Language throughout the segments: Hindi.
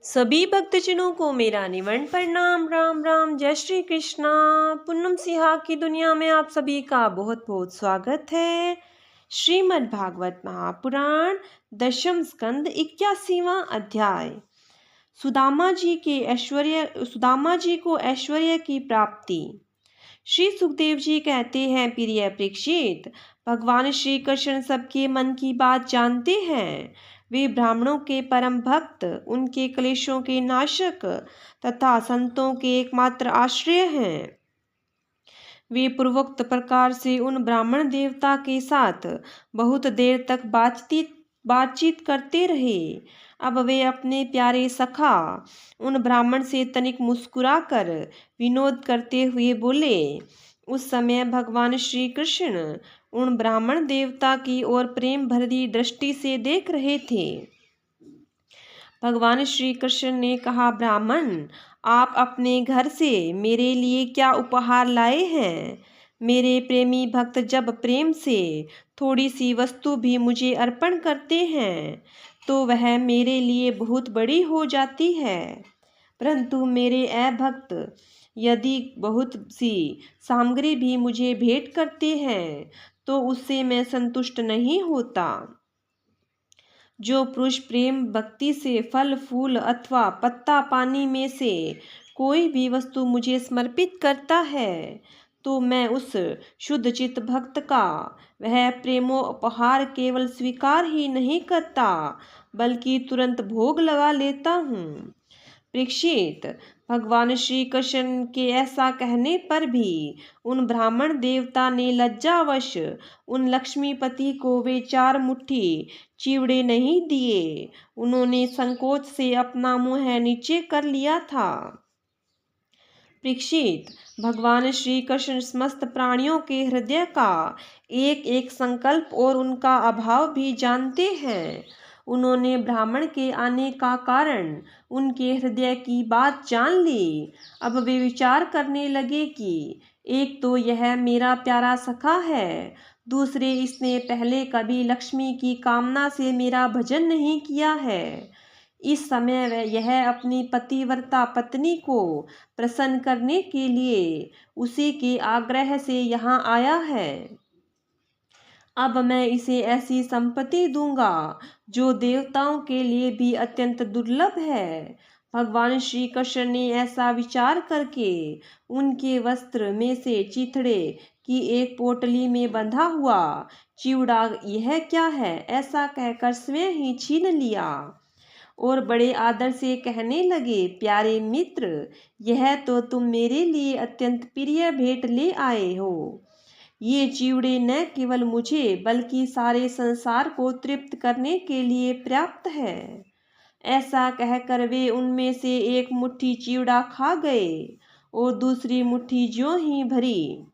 सभी भक्तजनों को मेरा निवन प्रणाम। राम राम, जय श्री कृष्णा। पूनम सिहा की दुनिया में आप सभी का बहुत बहुत स्वागत है। श्रीमद् भागवत महापुराण दशम स्कंद 81वां अध्याय। सुदामा जी को ऐश्वर्य की प्राप्ति। श्री सुखदेव जी कहते हैं, प्रिय परीक्षित, भगवान श्री कृष्ण सबके मन की बात जानते हैं। वे ब्राह्मणों के परम भक्त, उनके क्लेशों के नाशक तथा संतों के एकमात्र आश्रय हैं। वे पूर्वोक्त प्रकार से उन ब्राह्मण देवता के साथ बहुत देर तक बातचीत करते रहे। अब वे अपने प्यारे सखा उन ब्राह्मण से तनिक मुस्कुराकर विनोद करते हुए बोले। उस समय भगवान श्री कृष्ण उन ब्राह्मण देवता की ओर प्रेम भरी दृष्टि से देख रहे थे। भगवान श्री कृष्ण ने कहा, ब्राह्मण, आप अपने घर से मेरे लिए क्या उपहार लाए हैं? मेरे प्रेमी भक्त जब प्रेम से थोड़ी सी वस्तु भी मुझे अर्पण करते हैं तो वह मेरे लिए बहुत बड़ी हो जाती है, परंतु मेरे अभक्त यदि बहुत सी सामग्री भी मुझे भेंट करते हैं तो उससे मैं संतुष्ट नहीं होता। जो पुरुष प्रेम भक्ति से फल फूल अथवा पत्ता पानी में से कोई भी वस्तु मुझे समर्पित करता है तो मैं उस शुद्ध चित्त भक्त का वह प्रेमोपहार केवल स्वीकार ही नहीं करता बल्कि तुरंत भोग लगा लेता हूँ। परीक्षित, भगवान श्री कृष्ण के ऐसा कहने पर भी उन ब्राह्मण देवता ने लज्जावश उन लक्ष्मीपति को वे 4 मुट्ठी चिवड़े नहीं दिए। उन्होंने संकोच से अपना मुंह नीचे कर लिया था। परीक्षित, भगवान श्री कृष्ण समस्त प्राणियों के हृदय का एक एक संकल्प और उनका अभाव भी जानते हैं। उन्होंने ब्राह्मण के आने का कारण, उनके हृदय की बात जान ली। अब वे विचार करने लगे कि एक तो यह मेरा प्यारा सखा है, दूसरे इसने पहले कभी लक्ष्मी की कामना से मेरा भजन नहीं किया है। इस समय वह यह अपनी पतिव्रता पत्नी को प्रसन्न करने के लिए उसी के आग्रह से यहाँ आया है। अब मैं इसे ऐसी संपत्ति दूंगा जो देवताओं के लिए भी अत्यंत दुर्लभ है। भगवान श्री कृष्ण ने ऐसा विचार करके उनके वस्त्र में से चिथड़े की एक पोटली में बंधा हुआ चिवड़ा यह क्या है ऐसा कहकर स्वयं ही छीन लिया और बड़े आदर से कहने लगे, प्यारे मित्र, यह तो तुम मेरे लिए अत्यंत प्रिय भेंट ले आए हो। ये चिवड़े न केवल मुझे बल्कि सारे संसार को तृप्त करने के लिए पर्याप्त है। ऐसा कहकर वे उनमें से एक मुट्ठी चिवड़ा खा गए और दूसरी मुट्ठी ज्यों ही भरी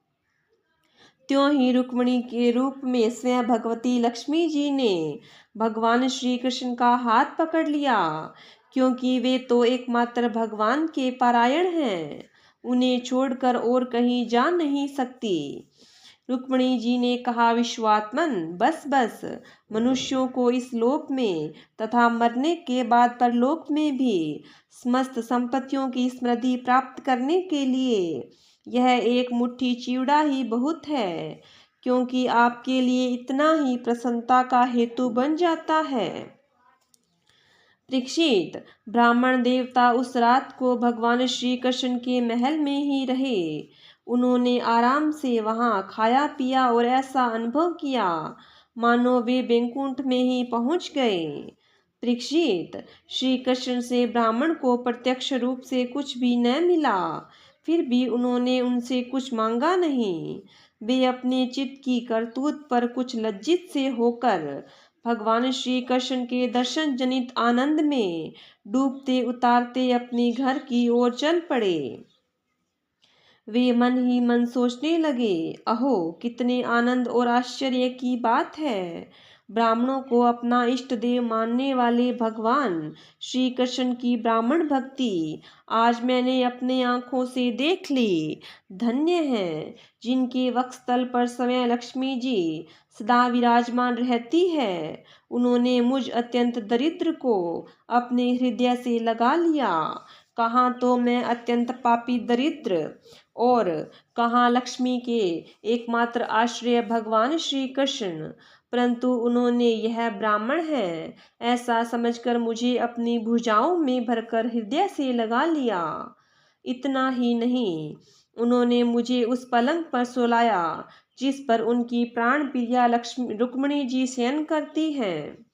त्यों ही रुक्मिणी के रूप में स्वयं भगवती लक्ष्मी जी ने भगवान श्री कृष्ण का हाथ पकड़ लिया, क्योंकि वे तो एकमात्र भगवान के पारायण हैं, उन्हें छोड़कर और कहीं जा नहीं सकती। रुक्मिणी जी ने कहा, विश्वात्मन, बस बस, मनुष्यों को इस लोक में तथा मरने के बाद परलोक में भी समस्त संपत्तियों की समृद्धि प्राप्त करने के लिए यह एक मुट्ठी चिवड़ा ही बहुत है, क्योंकि आपके लिए इतना ही प्रसन्नता का हेतु बन जाता है। परीक्षित, ब्राह्मण देवता उस रात को भगवान श्री कृष्ण के महल में ही रहे। उन्होंने आराम से वहां खाया पिया और ऐसा अनुभव किया मानो वे बैकुंठ में ही पहुंच गए। परीक्षित, श्री कृष्ण से ब्राह्मण को प्रत्यक्ष रूप से कुछ भी न मिला, फिर भी उन्होंने उनसे कुछ मांगा नहीं। वे अपने चित्त की करतूत पर कुछ लज्जित से होकर भगवान श्री कृष्ण के दर्शन जनित आनंद में डूबते उतारते अपने घर की ओर चल पड़े। वे मन ही मन सोचने लगे, अहो, कितने आनंद और आश्चर्य की बात है। ब्राह्मणों को अपना इष्ट देव मानने वाले भगवान श्री कृष्ण की ब्राह्मण भक्ति आज मैंने अपने आंखों से देख ली। धन्य हैं जिनके वक्षस्थल पर स्वयं लक्ष्मी जी सदा विराजमान रहती है। उन्होंने मुझ अत्यंत दरिद्र को अपने हृदय से लगा लिया। कहाँ तो मैं अत्यंत पापी दरिद्र और कहाँ लक्ष्मी के एकमात्र आश्रय भगवान श्री कृष्ण, परंतु उन्होंने यह ब्राह्मण है ऐसा समझकर मुझे अपनी भुजाओं में भरकर हृदय से लगा लिया। इतना ही नहीं, उन्होंने मुझे उस पलंग पर सुलाया जिस पर उनकी प्राण प्रिया लक्ष्मी रुक्मिणी जी शयन करती हैं।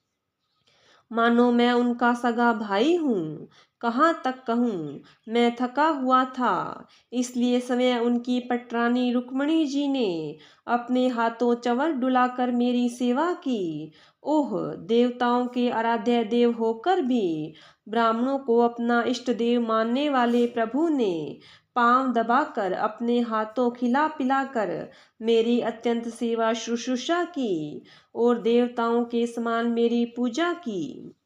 मानो मैं उनका सगा भाई हूँ। कहाँ तक कहूँ, मैं थका हुआ था, इसलिए स्वयं उनकी पटरानी रुक्मिणी जी ने अपने हाथों चंवर डुलाकर मेरी सेवा की। ओह, देवताओं के आराध्य देव होकर भी ब्राह्मणों को अपना इष्ट देव मानने वाले प्रभु ने पांव दबाकर अपने हाथों खिला पिलाकर मेरी अत्यंत सेवा शुश्रूषा की और देवताओं के समान मेरी पूजा की।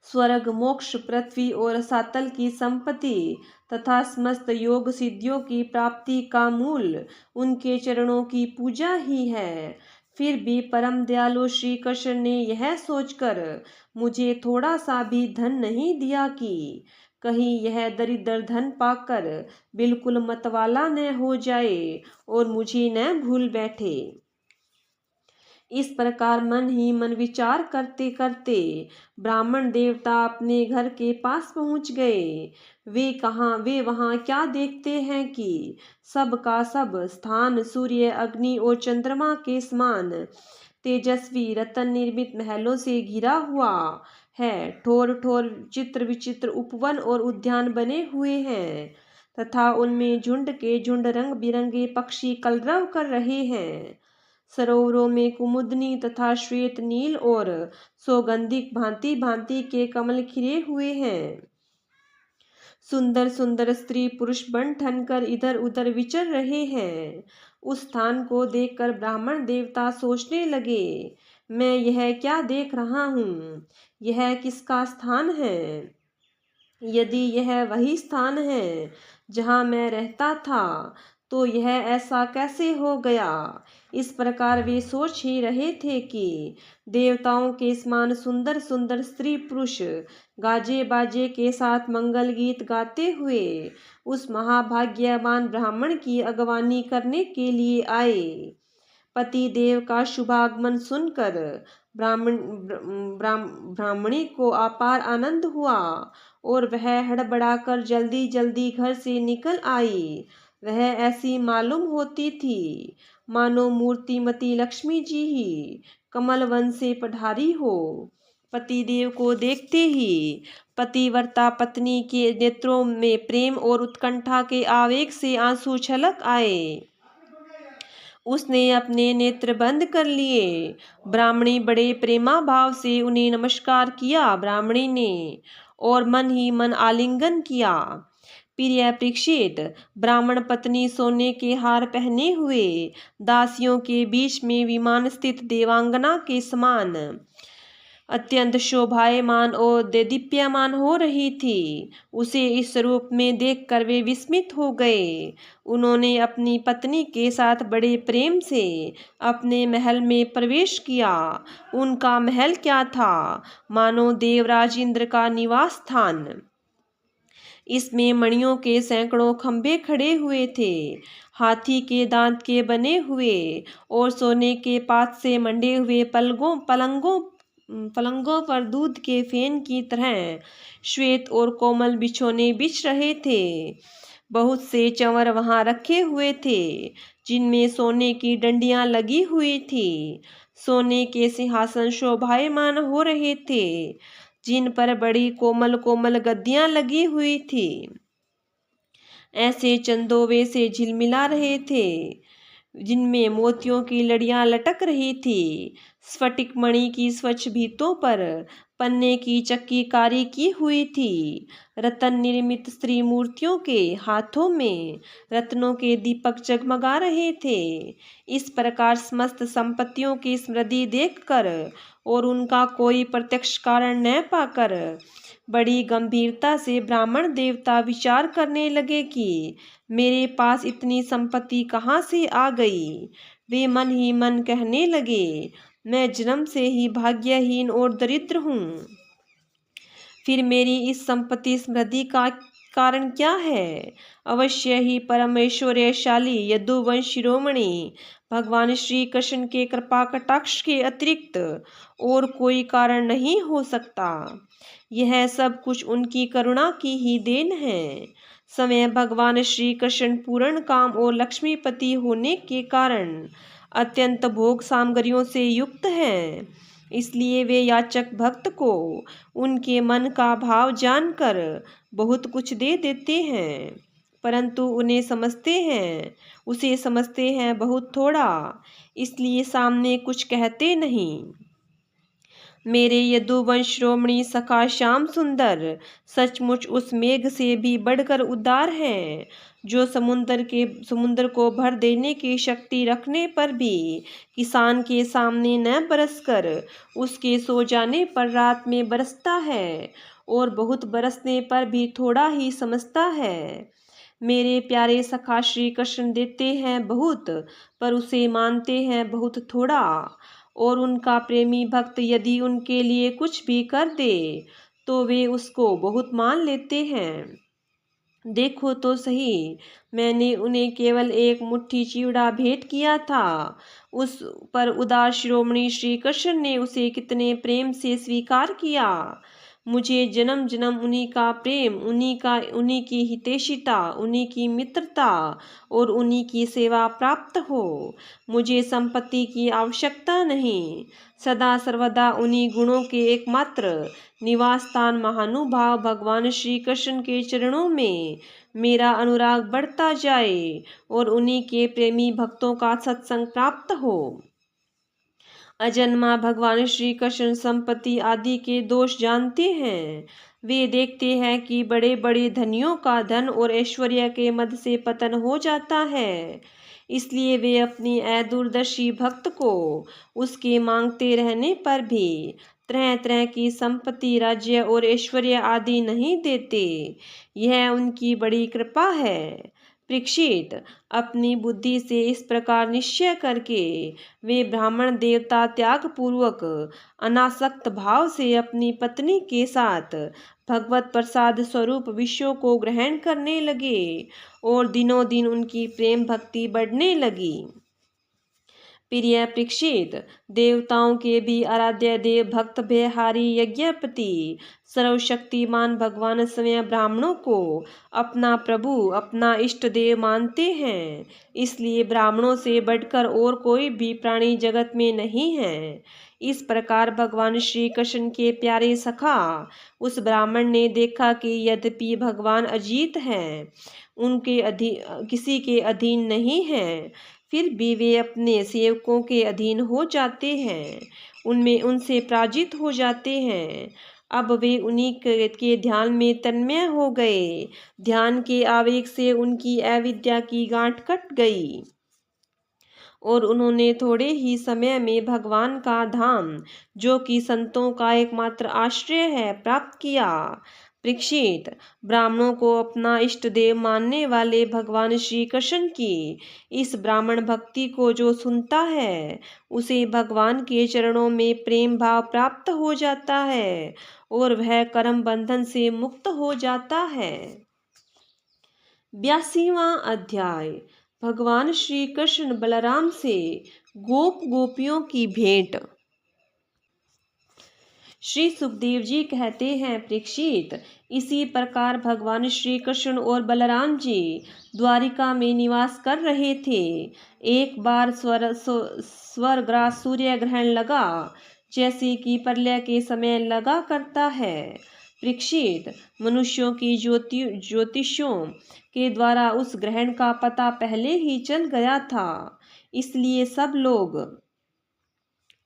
स्वर्ग, मोक्ष, पृथ्वी और सातल की संपत्ति तथा समस्त योग सिद्धियों की प्राप्ति का मूल उनके चरणों की पूजा ही है। फिर भी परम दयालु श्री कृष्ण ने यह सोचकर मुझे थोड़ा सा भी धन नहीं दिया कि कहीं यह दरिद्र धन पाकर बिल्कुल मतवाला न हो जाए और मुझे न भूल बैठे। इस प्रकार मन ही मन विचार करते करते ब्राह्मण देवता अपने घर के पास पहुंच गए। वे वहां क्या देखते हैं कि सब का सब स्थान सूर्य, अग्नि और चंद्रमा के समान तेजस्वी रतन निर्मित महलों से घिरा हुआ है। ठोर ठोर चित्र विचित्र उपवन और उद्यान बने हुए हैं तथा उनमें झुंड के झुंड रंग बिरंगे पक्षी कलरव कर रहे हैं। सरोवरों में कुमुदनी तथा श्वेत, नील और सौगंधिक भांति भांति के कमल खिले हुए हैं। सुंदर सुंदर स्त्री पुरुष बन ठनकर इधर उधर विचर रहे हैं। उस स्थान को देखकर ब्राह्मण देवता सोचने लगे, मैं यह क्या देख रहा हूँ? यह किसका स्थान है? यदि यह वही स्थान है जहाँ मैं रहता था तो यह ऐसा कैसे हो गया? इस प्रकार वे सोच ही रहे थे कि देवताओं के समान सुंदर सुंदर स्त्री पुरुष गाजे बाजे के साथ मंगल गीत गाते हुए उस महाभाग्यवान ब्राह्मण की अगवानी करने के लिए आए। पति देव का शुभागमन सुनकर ब्राह्मणी को अपार आनंद हुआ और वह हड़बड़ाकर जल्दी जल्दी घर से निकल आई। वह ऐसी मालूम होती थी मानो मूर्तिमती लक्ष्मी जी ही कमल वन से पधारी हो। पतिदेव को देखते ही पतिव्रता पत्नी के नेत्रों में प्रेम और उत्कंठा के आवेग से आंसू छलक आए। उसने अपने नेत्र बंद कर लिए। ब्राह्मणी बड़े प्रेमा भाव से उन्हें नमस्कार किया। ब्राह्मणी ने और मन ही मन आलिंगन किया। प्रिय परीक्षित, ब्राह्मण पत्नी सोने के हार पहने हुए दासियों के बीच में विमान स्थित देवांगना के समान अत्यंत शोभायमान और दीप्यमान हो रही थी। उसे इस रूप में देखकर वे विस्मित हो गए। उन्होंने अपनी पत्नी के साथ बड़े प्रेम से अपने महल में प्रवेश किया। उनका महल क्या था, मानो देवराज इंद्र का निवास स्थान। इसमें मणियों के सैकड़ों खंभे खड़े हुए थे, हाथी के दांत के बने हुए और सोने के पात से मंडे हुए पलंगों पर दूध के फेन की तरह श्वेत और कोमल बिछौने बिछ रहे थे। बहुत से चंवर वहां रखे हुए थे जिनमें सोने की डंडियां लगी हुई थी। सोने के सिंहासन शोभायमान हो रहे थे जिन पर बड़ी कोमल कोमल गद्दियां लगी हुई थी। ऐसे चंदोवे से झिलमिला रहे थे। जिनमें मोतियों की लड़ियां लटक रही थी। स्फटिक मणि की स्वच्छ भित्तों पर पन्ने की चक्की कारी की हुई थी। रत्न निर्मित स्त्री मूर्तियों के हाथों में रत्नों के दीपक जगमगा रहे थे। इस प्रकार समस्त संपत्तियों की समृद्धि देखकर और उनका कोई प्रत्यक्ष कारण न पाकर बड़ी गंभीरता से ब्राह्मण देवता विचार करने लगे कि मेरे पास इतनी संपत्ति कहाँ से आ गई। वे मन ही मन कहने लगे, मैं जन्म से ही भाग्यहीन और दरिद्र हूँ। फिर मेरी इस संपत्ति समृद्धि का कारण क्या है? अवश्य ही परमेश्वरशाली यदुवंश शिरोमणि भगवान श्री कृष्ण के कृपा कटाक्ष के अतिरिक्त और कोई कारण नहीं हो सकता। यह सब कुछ उनकी करुणा की ही देन है। समय भगवान श्री कृष्ण पूर्ण काम और लक्ष्मीपति होने के कारण अत्यंत भोग सामग्रियों से युक्त हैं। इसलिए वे याचक भक्त को उनके मन का भाव जानकर बहुत कुछ दे देते हैं, परंतु उसे समझते हैं बहुत थोड़ा, इसलिए सामने कुछ कहते नहीं। मेरे यदुवंश शिरोमणि सखा श्याम सुंदर सचमुच उस मेघ से भी बढ़कर उदार हैं, जो समुद्र को भर देने की शक्ति रखने पर भी किसान के सामने न बरसकर उसके सो जाने पर रात में बरसता है और बहुत बरसने पर भी थोड़ा ही समझता है। मेरे प्यारे सखा श्री कृष्ण देते हैं बहुत, पर उसे मानते हैं बहुत थोड़ा, और उनका प्रेमी भक्त यदि उनके लिए कुछ भी कर दे तो वे उसको बहुत मान लेते हैं। देखो तो सही, मैंने उन्हें केवल एक मुट्ठी चिवड़ा भेंट किया था, उस पर उदार शिरोमणि श्री कृष्ण ने उसे कितने प्रेम से स्वीकार किया। मुझे जन्म जन्म उन्हीं का प्रेम, उन्हीं की हितैषिता, उन्हीं की मित्रता और उन्हीं की सेवा प्राप्त हो। मुझे संपत्ति की आवश्यकता नहीं, सदा सर्वदा उन्हीं गुणों के एकमात्र निवास स्थान महानुभाव भगवान श्री कृष्ण के चरणों में मेरा अनुराग बढ़ता जाए और उन्हीं के प्रेमी भक्तों का सत्संग प्राप्त हो। अजन्मा भगवान श्री कृष्ण संपत्ति आदि के दोष जानते हैं। वे देखते हैं कि बड़े बड़े धनियों का धन और ऐश्वर्य के मद से पतन हो जाता है, इसलिए वे अपनी अदूरदर्शी भक्त को उसके मांगते रहने पर भी तरह तरह की संपत्ति, राज्य और ऐश्वर्य आदि नहीं देते। यह उनकी बड़ी कृपा है। परीक्षित, अपनी बुद्धि से इस प्रकार निश्चय करके वे ब्राह्मण देवता त्याग पूर्वक अनासक्त भाव से अपनी पत्नी के साथ भगवत प्रसाद स्वरूप विषयों को ग्रहण करने लगे और दिनों दिन उनकी प्रेम भक्ति बढ़ने लगी। प्रिय परीक्षित, देवताओं के भी आराध्य देव भक्त भयहारी यज्ञपति सर्वशक्तिमान भगवान स्वयं ब्राह्मणों को अपना प्रभु, अपना इष्ट देव मानते हैं। इसलिए ब्राह्मणों से बढ़कर और कोई भी प्राणी जगत में नहीं है। इस प्रकार भगवान श्री कृष्ण के प्यारे सखा उस ब्राह्मण ने देखा कि यद्यपि भगवान अजीत हैं, किसी के अधीन नहीं हैं, फिर भी वे अपने सेवकों के अधीन हो जाते हैं, उनसे पराजित हो जाते हैं। अब वे उन्हीं के ध्यान में तन्मय हो गए। ध्यान के आवेग से उनकी अविद्या की गांठ कट गई और उन्होंने थोड़े ही समय में भगवान का धाम, जो कि संतों का एकमात्र आश्रय है, प्राप्त किया। परीक्षित, ब्राह्मणों को अपना इष्ट देव मानने वाले भगवान श्री कृष्ण की इस ब्राह्मण भक्ति को जो सुनता है, उसे भगवान के चरणों में प्रेम भाव प्राप्त हो जाता है और वह कर्म बंधन से मुक्त हो जाता है। 82वां अध्याय। भगवान श्री कृष्ण बलराम से गोप गोपियों की भेंट। श्री सुखदेव जी कहते हैं, परीक्षित, इसी प्रकार भगवान श्री कृष्ण और बलराम जी द्वारिका में निवास कर रहे थे। एक बार स्वर्गराज सूर्य ग्रहण लगा, जैसे कि प्रलय के समय लगा करता है। परीक्षित, मनुष्यों की ज्योतिषियों के द्वारा उस ग्रहण का पता पहले ही चल गया था। इसलिए सब लोग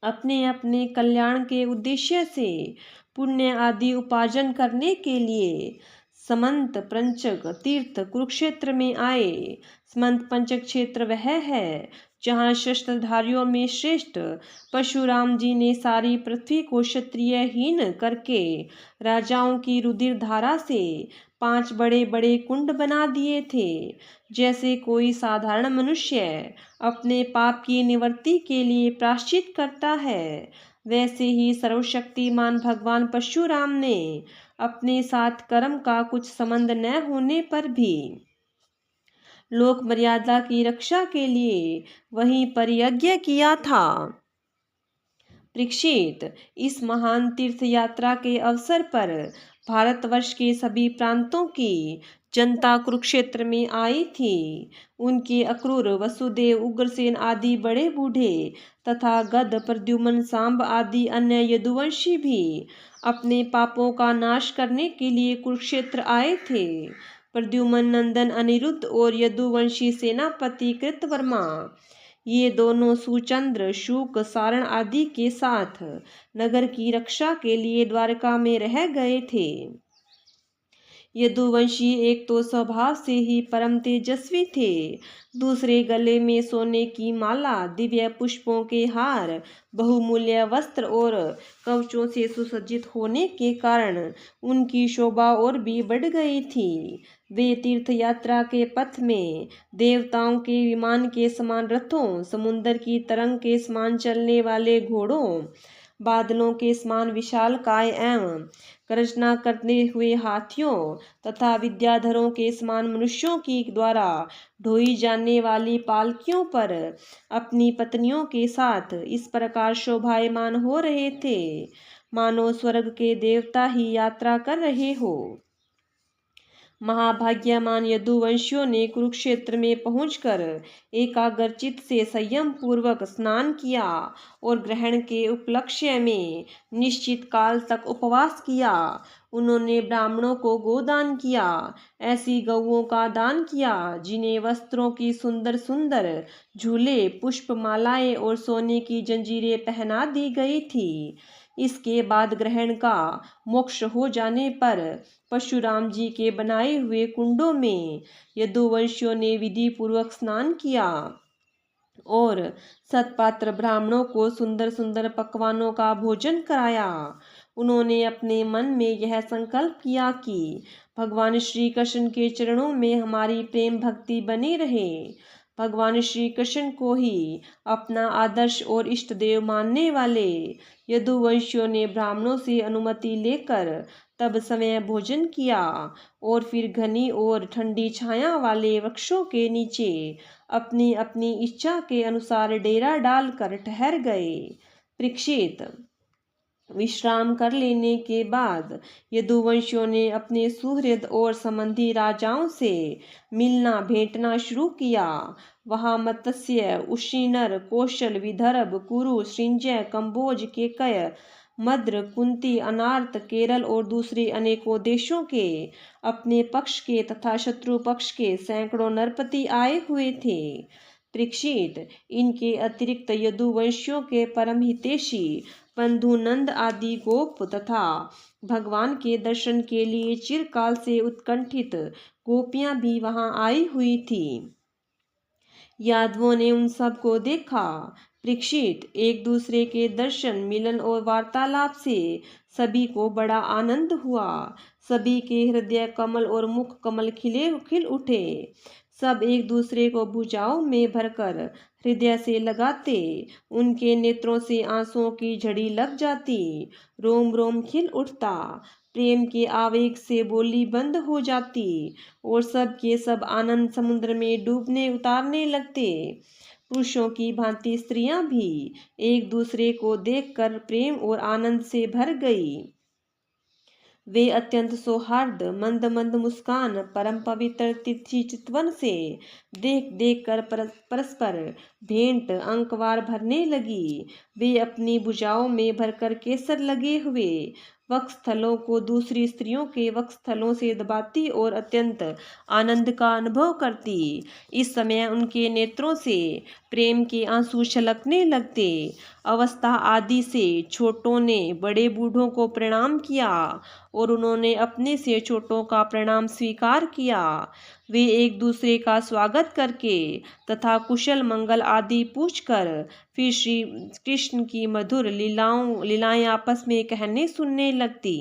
अपने अपने कल्याण के उद्देश्य से पुण्य आदि उपार्जन करने के लिए समंत पंचक तीर्थ कुरुक्षेत्र में आए। समंत पंचक क्षेत्र वह है जहाँ शस्त्रधारियों में श्रेष्ठ परशुराम जी ने सारी पृथ्वी को क्षत्रियहीन करके राजाओं की रुधिर धारा से 5 बड़े बड़े कुंड बना दिए थे। जैसे कोई साधारण मनुष्य अपने पाप की निवृत्ति के लिए प्रायश्चित करता है, वैसे ही सर्वशक्तिमान भगवान परशुराम ने अपने साथ कर्म का कुछ संबंध न होने पर भी लोक मर्यादा की रक्षा के लिए वहीं पर यज्ञ किया था। परीक्षित, इस महान तीर्थ यात्रा के अवसर पर भारतवर्ष के सभी प्रांतों की जनता कुरुक्षेत्र में आई थी। उनके अक्रूर, वसुदेव, उग्रसेन आदि बड़े बूढ़े तथा गद, प्रद्युम्न, सांब आदि अन्य यदुवंशी भी अपने पापों का नाश करने के लिए कुरुक्षेत्र आए थे। प्रद्युम्न नंदन अनिरुद्ध और यदुवंशी सेनापति कृतवर्मा, ये दोनों सुचंद्र, शूक, सारण आदि के साथ नगर की रक्षा के लिए द्वारका में रह गए थे। यदुवंशी एक तो स्वभाव से ही परम तेजस्वी थे, दूसरे गले में सोने की माला, दिव्य पुष्पों के हार, बहुमूल्य वस्त्र और कवचों से सुसज्जित होने के कारण उनकी शोभा और भी बढ़ गई थी। वे तीर्थ यात्रा के पथ में देवताओं के विमान के समान रथों, समुद्र की तरंग के समान चलने वाले घोड़ों, बादलों के समान विशालकाय एवं गर्जना करते हुए हाथियों तथा विद्याधरों के समान मनुष्यों की द्वारा ढोई जाने वाली पालकियों पर अपनी पत्नियों के साथ इस प्रकार शोभायमान हो रहे थे, मानो स्वर्ग के देवता ही यात्रा कर रहे हो। महाभाग्यमान यदुवंशियों ने कुरुक्षेत्र में पहुंचकर एकाग्रचित्त से संयम पूर्वक स्नान किया और ग्रहण के उपलक्ष्य में निश्चित काल तक उपवास किया। उन्होंने ब्राह्मणों को गोदान किया, ऐसी गौओं का दान किया जिन्हें वस्त्रों की सुंदर सुंदर झूले, पुष्प मालाएं और सोने की जंजीरें पहना दी गई थी। इसके बाद ग्रहण का मोक्ष हो जाने पर परशुराम जी के बनाए हुए कुंडों में यदुवंशियों ने विधि पूर्वक स्नान किया और सत्पात्र ब्राह्मणों को सुंदर सुंदर पकवानों का भोजन कराया। उन्होंने अपने मन में यह संकल्प किया कि भगवान श्री कृष्ण के चरणों में हमारी प्रेम भक्ति बनी रहे। भगवान श्री कृष्ण को ही अपना आदर्श और इष्ट देव मानने वाले यदुवंशियों ने ब्राह्मणों से अनुमति लेकर तब समय भोजन किया और फिर घनी और ठंडी छाया वाले वृक्षों के नीचे अपनी अपनी इच्छा के अनुसार डेरा डालकर ठहर गए। परीक्षित, विश्राम कर लेने के बाद यदुवंशियों ने अपने सुहृद और संबंधी राजाओं से मिलना भेंटना शुरू किया। वहां मत्स्य, उशीनर, कौशल, विदर्भ, कुरु, श्रिंजय, कंबोज, केकय, मद्र, कुंती, अनार्त, केरल और दूसरे अनेकों देशों के अपने पक्ष के तथा शत्रु पक्ष के सैकड़ों नरपति आए हुए थे। परीक्षित, इनके अतिरिक्त यदुवंशियों के परम हितैषी बंधुनंद आदि गोप तथा भगवान के दर्शन के लिए चिरकाल से उत्कंठित गोपियां भी वहां आई हुई थी। यादवों ने उन सब को देखा। परीक्षित, एक दूसरे के दर्शन, मिलन और वार्तालाप से सभी को बड़ा आनंद हुआ। सभी के हृदय कमल और मुख कमल खिल उठे। सब एक दूसरे को भुजाओं में भरकर हृदय से लगाते। उनके नेत्रों से आंसुओं की झड़ी लग जाती। रोम रोम खिल उठता। प्रेम के आवेग से बोली बंद हो जाती और सब के सब आनंद समुद्र में डूबने उतारने लगते। पुरुषों की भांति स्त्रियां भी एक दूसरे को देखकर प्रेम और आनंद से भर गई। वे अत्यंत सौहार्द, मंद मंद मुस्कान, परम पवित्र तिथि चितवन से देख देख कर परस्पर भेंट अंकवार भरने लगी। वे अपनी भुजाओं में भरकर केसर लगे हुए वक्षस्थलों को दूसरी स्त्रियों के वक्षस्थलों से दबाती और अत्यंत आनंद का अनुभव करती। इस समय उनके नेत्रों से प्रेम के आंसू छलकने लगते। अवस्था आदि से छोटों ने बड़े बूढ़ों को प्रणाम किया और उन्होंने अपने से छोटों का प्रणाम स्वीकार किया। वे एक दूसरे का स्वागत करके तथा कुशल मंगल आदि पूछकर फिर श्री कृष्ण की मधुर लीलाएं आपस में कहने सुनने लगती।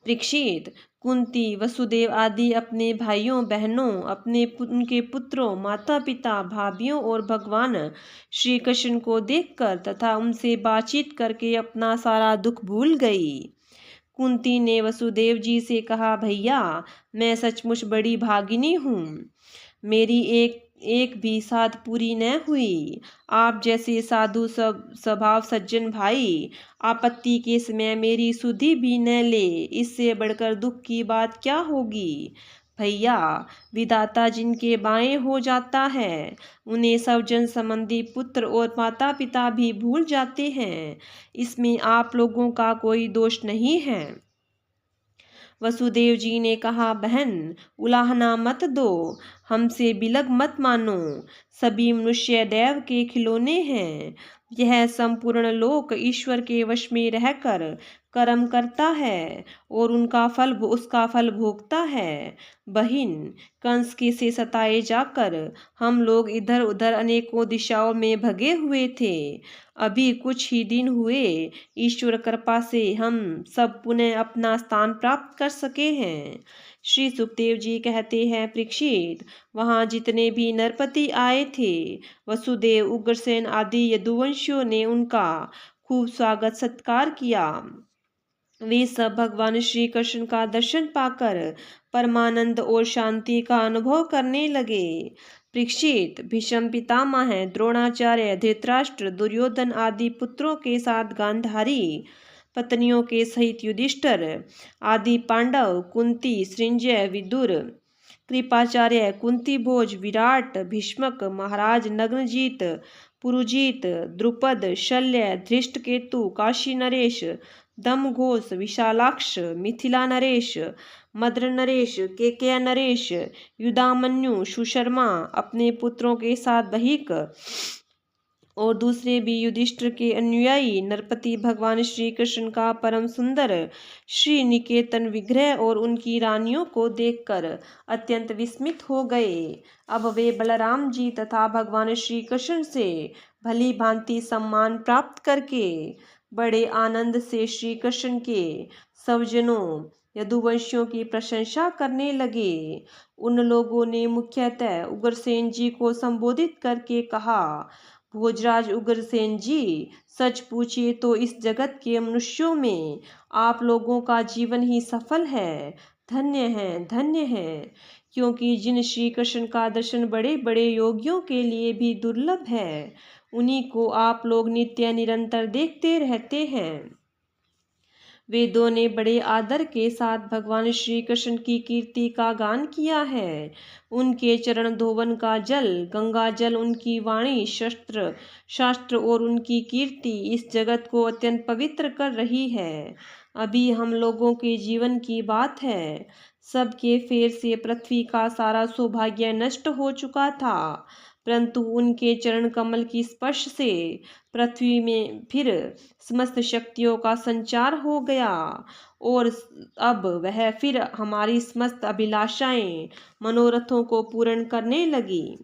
परीक्षित, कुंती, वसुदेव आदि अपने भाइयों बहनों, उनके पुत्रों, माता पिता, भाभियों और भगवान श्री कृष्ण को देखकर तथा उनसे बातचीत करके अपना सारा दुख भूल गई। कुंती ने वसुदेव जी से कहा, भैया, मैं सचमुच बड़ी भागिनी हूँ। मेरी एक भी साध पूरी न हुई। आप जैसे साधु स्वभाव सज्जन भाई आपत्ति के समय मेरी सुधि भी न ले, इससे बढ़कर दुख की बात क्या होगी। भैया, विधाता जिनके बाएं हो जाता है उन्हें सब जन संबंधी पुत्र और माता पिता भी भूल जाते हैं। इसमें आप लोगों का कोई दोष नहीं है। वसुदेव जी ने कहा, बहन, उलाहना मत दो, हमसे बिलग मत मानो। सभी मनुष्य देव के खिलौने हैं। यह संपूर्ण लोक ईश्वर के वश में रहकर कर्म करता है और उसका फल भोगता है। बहिन, कंस के से सताए जाकर हम लोग इधर उधर अनेकों दिशाओं में भगे हुए थे। अभी कुछ ही दिन हुए ईश्वर कृपा से हम सब पुनः अपना स्थान प्राप्त कर सके हैं। श्री सुखदेव जी कहते हैं, परीक्षित, वहाँ जितने भी नरपति आए थे, वसुदेव, उग्रसेन आदि यदुवंशियों ने उनका खूब स्वागत सत्कार किया। वे सब भगवान श्री कृष्ण का दर्शन पाकर परमानंद और शांति का अनुभव करने लगे। परीक्षित, भीष्म पितामह, द्रोणाचार्य, धृतराष्ट्र, दुर्योधन आदि पुत्रों के साथ गांधारी पत्नियों के सहित युधिष्ठिर आदि पांडव, कुंती, संजय, विदुर, कृपाचार्य, कुंती भोज, विराट, भीष्मक, महाराज नग्नजीत, पुरुजीत, द्रुपद, शल्य, धृष्टकेतु, काशी नरेश, दमघोष, विशालाक्ष, मिथिला नरेश, मद्र नरेश, केकय नरेश, युधामन्यु, सुशर्मा अपने पुत्रों के साथ बहिक और दूसरे भी युधिष्ठिर के अनुयायी नरपति भगवान श्री कृष्ण का परम सुंदर श्री निकेतन विग्रह और उनकी रानियों को देखकर अत्यंत विस्मित हो गए। अब वे बलराम जी तथा भगवान श्री कृष्ण से भली भांति सम्मान प्राप्त करके बड़े आनंद से श्री कृष्ण के सवजनों यदुवंशियों की प्रशंसा करने लगे। उन लोगों ने मुख्यतः उग्रसेन जी को संबोधित करके कहा, भोजराज उग्रसेन जी, सच पूछिए तो इस जगत के मनुष्यों में आप लोगों का जीवन ही सफल है। धन्य है, धन्य है, क्योंकि जिन श्री कृष्ण का दर्शन बड़े बड़े योगियों के लिए भी दुर्लभ है, उन्हीं को आप लोग नित्य निरंतर देखते रहते हैं। वेदों ने बड़े आदर के साथ भगवान श्री कृष्ण की कीर्ति का गान किया है। उनके चरण धोवन का जल, गंगा जल, उनकी वाणी, शास्त्र और उनकी कीर्ति इस जगत को अत्यंत पवित्र कर रही है। अभी हम लोगों के जीवन की बात है। सबके फेर से पृथ्वी का सारा सौभाग्य नष्ट हो चुका था, परंतु उनके चरण कमल की स्पर्श से पृथ्वी में फिर समस्त शक्तियों का संचार हो गया और अब वह फिर हमारी समस्त अभिलाषाएं, मनोरथों को पूर्ण करने लगी।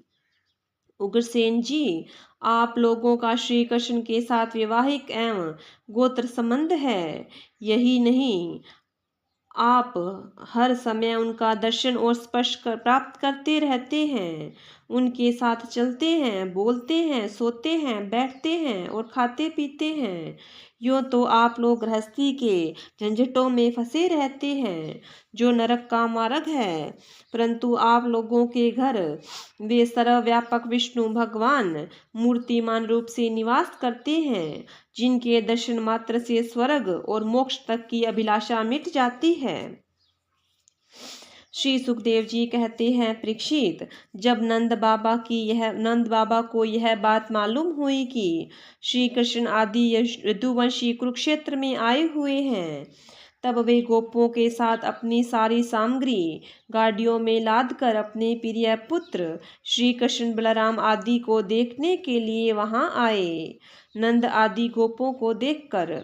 उग्रसेन जी, आप लोगों का श्री कृष्ण के साथ वैवाहिक एवं गोत्र संबंध है। यही नहीं, आप हर समय उनका दर्शन और स्पर्श प्राप्त करते रहते हैं। उनके साथ चलते हैं, बोलते हैं, सोते हैं, बैठते हैं और खाते पीते हैं। यूँ तो आप लोग गृहस्थी के झंझटों में फंसे रहते हैं, जो नरक का मार्ग है, परंतु आप लोगों के घर वे सर्वव्यापक विष्णु भगवान मूर्तिमान रूप से निवास करते हैं, जिनके दर्शन मात्र से स्वर्ग और मोक्ष तक की अभिलाषा मिट जाती है। श्री सुखदेव जी कहते हैं, परीक्षित, जब नंद बाबा को यह बात मालूम हुई कि श्री कृष्ण आदि यदुवंशी कुरुक्षेत्र में आए हुए हैं, तब वे गोपों के साथ अपनी सारी सामग्री गाड़ियों में लादकर अपने प्रिय पुत्र श्री कृष्ण बलराम आदि को देखने के लिए वहां आए। नंद आदि गोपों को देखकर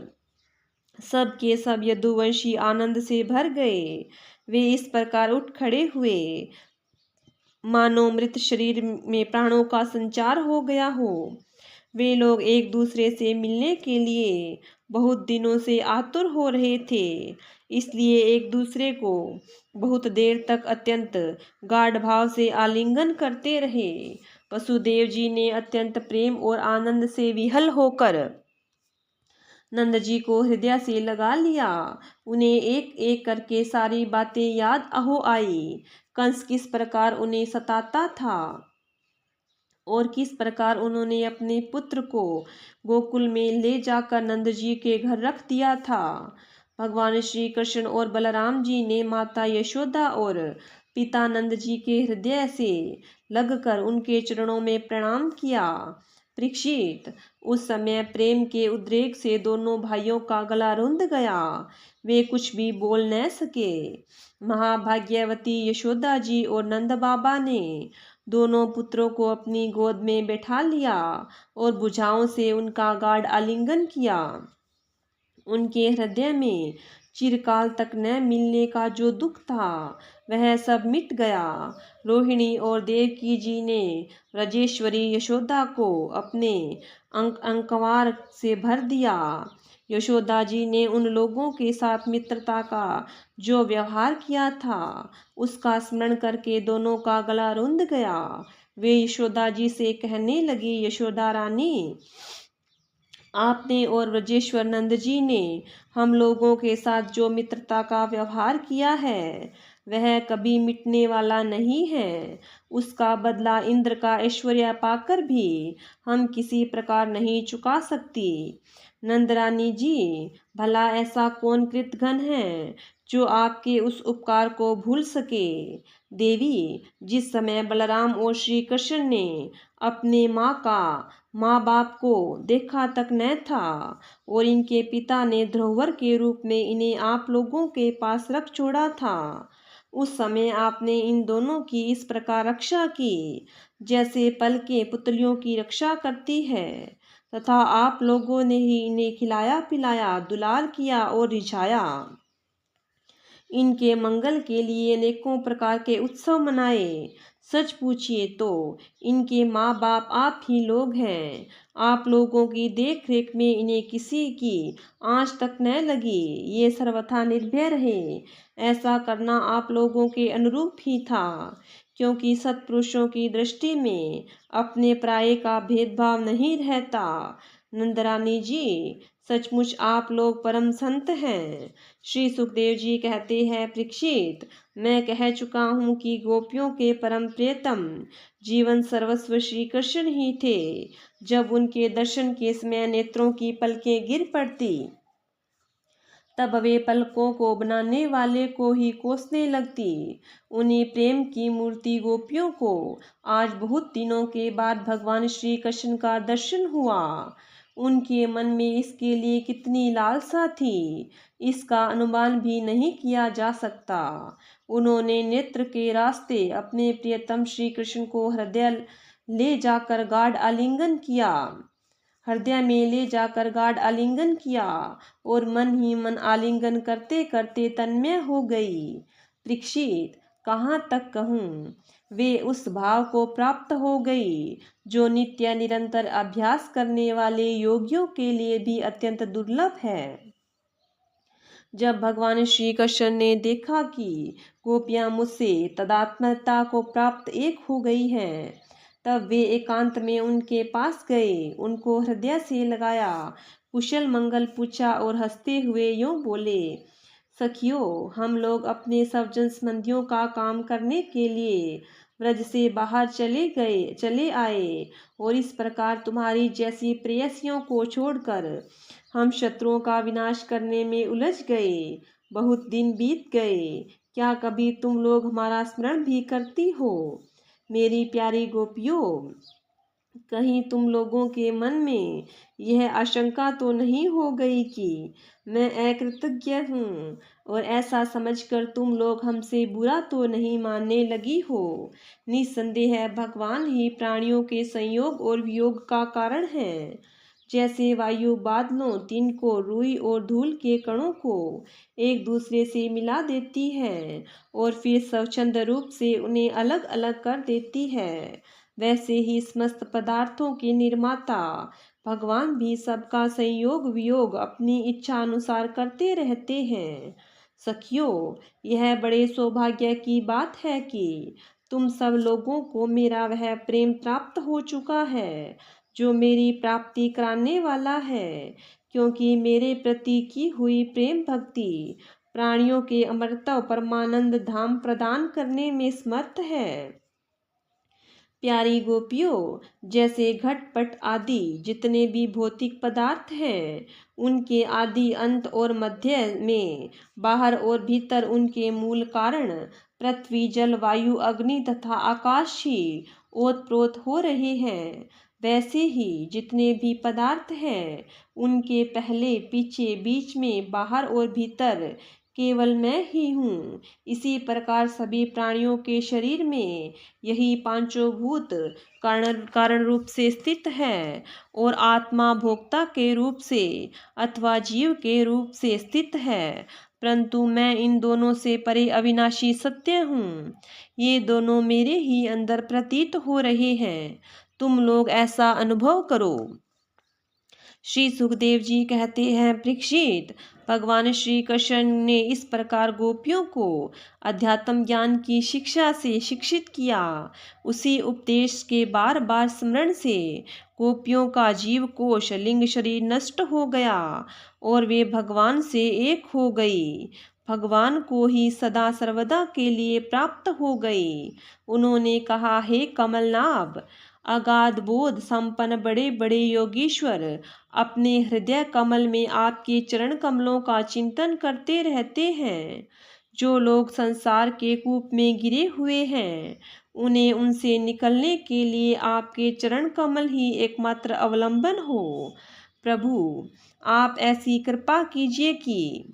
सब के सब यदुवंशी आनंद से भर गए। वे इस प्रकार उठ खड़े हुए मानो मृत शरीर में प्राणों का संचार हो गया हो। वे लोग एक दूसरे से मिलने के लिए बहुत दिनों से आतुर हो रहे थे, इसलिए एक दूसरे को बहुत देर तक अत्यंत गाढ़ भाव से आलिंगन करते रहे। वसुदेव जी ने अत्यंत प्रेम और आनंद से विहल होकर नंद जी को हृदय से लगा लिया। उन्हें एक एक करके सारी बातें याद हो आई। कंस किस प्रकार उन्हें सताता था और किस प्रकार उन्होंने अपने पुत्र को गोकुल में ले जाकर नंद जी के घर रख दिया था। भगवान श्री कृष्ण और बलराम जी ने माता यशोदा और पिता नंद जी के हृदय से लगकर उनके चरणों में प्रणाम किया। परीक्षित, उस समय प्रेम के उद्रेक से दोनों भाइयों का गला रुंध गया। वे कुछ भी बोल न सके। महाभाग्यवती यशोदा जी और नंद बाबा ने दोनों पुत्रों को अपनी गोद में बैठा लिया और भुजाओं से उनका गाढ़ आलिंगन किया। उनके हृदय में चिरकाल तक न मिलने का जो दुख था वह सब मिट गया। रोहिणी और देवकी जी ने ब्रजेश्वरी यशोदा को अपने अंकवार से भर दिया। यशोदा जी ने उन लोगों के साथ मित्रता का जो व्यवहार किया था उसका स्मरण करके दोनों का गला रुंध गया। वे यशोदा जी से कहने लगी, यशोदा रानी, आपने और ब्रजेश्वर नंद जी ने हम लोगों के साथ जो मित्रता का व्यवहार किया है वह कभी मिटने वाला नहीं है। उसका बदला इंद्र का ऐश्वर्य पाकर भी हम किसी प्रकार नहीं चुका सकती। नंदरानी जी, भला ऐसा कौन कृतघ्न है जो आपके उस उपकार को भूल सके। देवी, जिस समय बलराम और श्री कृष्ण ने अपने माँ बाप को देखा तक न था और इनके पिता ने धरोहर के रूप में इन्हें आप लोगों के पास रख छोड़ा था, उस समय आपने इन दोनों की इस प्रकार रक्षा की जैसे पलकें पुतलियों की रक्षा करती है, तथा आप लोगों ने ही इन्हें खिलाया पिलाया, दुलार किया और रिझाया। इनके मंगल के लिए अनेकों प्रकार के उत्सव मनाए। सच पूछिए तो इनके माँ बाप आप ही लोग हैं। आप लोगों की देख रेख में इन्हें किसी की आंच तक न लगी। ये सर्वथा निर्भय रहे। ऐसा करना आप लोगों के अनुरूप ही था, क्योंकि सत्पुरुषों की दृष्टि में अपने पराये का भेदभाव नहीं रहता। नंदरानी जी, सचमुच आप लोग परम संत हैं। श्री सुखदेव जी कहते हैं, परीक्षित, मैं कह चुका हूँ कि गोपियों के परम प्रियतम जीवन सर्वस्व श्री कृष्ण ही थे। जब उनके दर्शन के समय नेत्रों की पलकें गिर पड़ती तब वे पलकों को बनाने वाले को ही कोसने लगती। उन्हीं प्रेम की मूर्ति गोपियों को आज बहुत दिनों के बाद भगवान श्री कृष्ण का दर्शन हुआ। उनके मन में इसके लिए कितनी लालसा थी, इसका अनुमान भी नहीं किया जा सकता। उन्होंने नेत्र के रास्ते अपने प्रियतम श्री कृष्ण को ले जाकर गाढ़ आलिंगन किया और मन ही मन आलिंगन करते करते तन्मय हो गई। परीक्षित, कहाँ तक कहूँ, वे उस भाव को प्राप्त हो गई जो नित्य निरंतर अभ्यास करने वाले योगियों के लिए भी अत्यंत दुर्लभ है। जब भगवान श्री कृष्ण ने देखा कि गोपियां मुझसे तदात्मता को प्राप्त एक हो गई हैं, तब वे एकांत में उनके पास गए, उनको हृदय से लगाया, कुशल मंगल पूछा और हंसते हुए यूं बोले, सखियों, हम लोग अपने सब जन संबंधियों का काम करने के लिए ब्रज से बाहर चले आए और इस प्रकार तुम्हारी जैसी प्रेयसियों को छोड़कर हम शत्रुओं का विनाश करने में उलझ गए। बहुत दिन बीत गए क्या कभी तुम लोग हमारा स्मरण भी करती हो? मेरी प्यारी गोपियों, कहीं तुम लोगों के मन में यह आशंका तो नहीं हो गई कि मैं अकृतज्ञ हूँ और ऐसा समझकर तुम लोग हमसे बुरा तो नहीं मानने लगी हो? निस्संदेह भगवान ही प्राणियों के संयोग और वियोग का कारण है। जैसे वायु बादलों, तिनकों, रुई और धूल के कणों को एक दूसरे से मिला देती है और फिर स्वच्छंद रूप से उन्हें अलग अलग कर देती है, वैसे ही समस्त पदार्थों के निर्माता भगवान भी सबका संयोग वियोग अपनी इच्छा अनुसार करते रहते हैं। सखियों, यह बड़े सौभाग्य की बात है कि तुम सब लोगों को मेरा वह प्रेम प्राप्त हो चुका है जो मेरी प्राप्ति कराने वाला है, क्योंकि मेरे प्रति की हुई प्रेम भक्ति प्राणियों के अमरत्व परमानंद धाम प्रदान करने में समर्थ है। प्यारी गोपियों, जैसे घटपट आदि जितने भी भौतिक पदार्थ हैं, उनके आदि अंत और मध्य में, बाहर और भीतर उनके मूल कारण पृथ्वी, जल, वायु, अग्नि तथा आकाश ही ओतप्रोत हो रहे हैं, वैसे ही जितने भी पदार्थ हैं, उनके पहले, पीछे, बीच में, बाहर और भीतर केवल मैं ही हूँ। इसी प्रकार सभी प्राणियों के शरीर में यही पांचों भूत कारण रूप से स्थित है और आत्मा भोक्ता के रूप से अथवा जीव के रूप से स्थित है, परंतु मैं इन दोनों से परे अविनाशी सत्य हूँ। ये दोनों मेरे ही अंदर प्रतीत हो रहे हैं। तुम लोग ऐसा अनुभव करो। श्री सुखदेव जी कहते हैं, परीक्षित, भगवान श्री कृष्ण ने इस प्रकार गोपियों को अध्यात्म ज्ञान की शिक्षा से शिक्षित किया। उसी उपदेश के बार बार स्मरण से गोपियों का जीव कोश लिंग शरीर नष्ट हो गया और वे भगवान से एक हो गई, भगवान को ही सदा सर्वदा के लिए प्राप्त हो गई। उन्होंने कहा, हे कमलनाभ, अगाध बोध संपन्न बड़े बड़े योगीश्वर अपने हृदय कमल में आपके चरण कमलों का चिंतन करते रहते हैं। जो लोग संसार के कूप में गिरे हुए हैं, उन्हें उनसे निकलने के लिए आपके चरण कमल ही एकमात्र अवलंबन हो। प्रभु, आप ऐसी कृपा कीजिए कि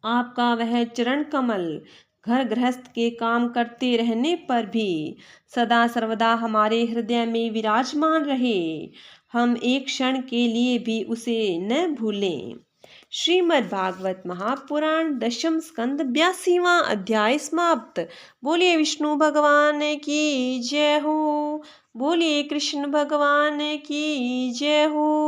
आपका वह चरण कमल घर गृहस्थ के काम करते रहने पर भी सदा सर्वदा हमारे हृदय में विराजमान रहे, हम एक क्षण के लिए भी उसे न भूलें। श्रीमद् भागवत महापुराण दशम स्कंद 82वां अध्याय समाप्त। बोलिए विष्णु भगवान की जय हो। बोलिए कृष्ण भगवान की जय हो।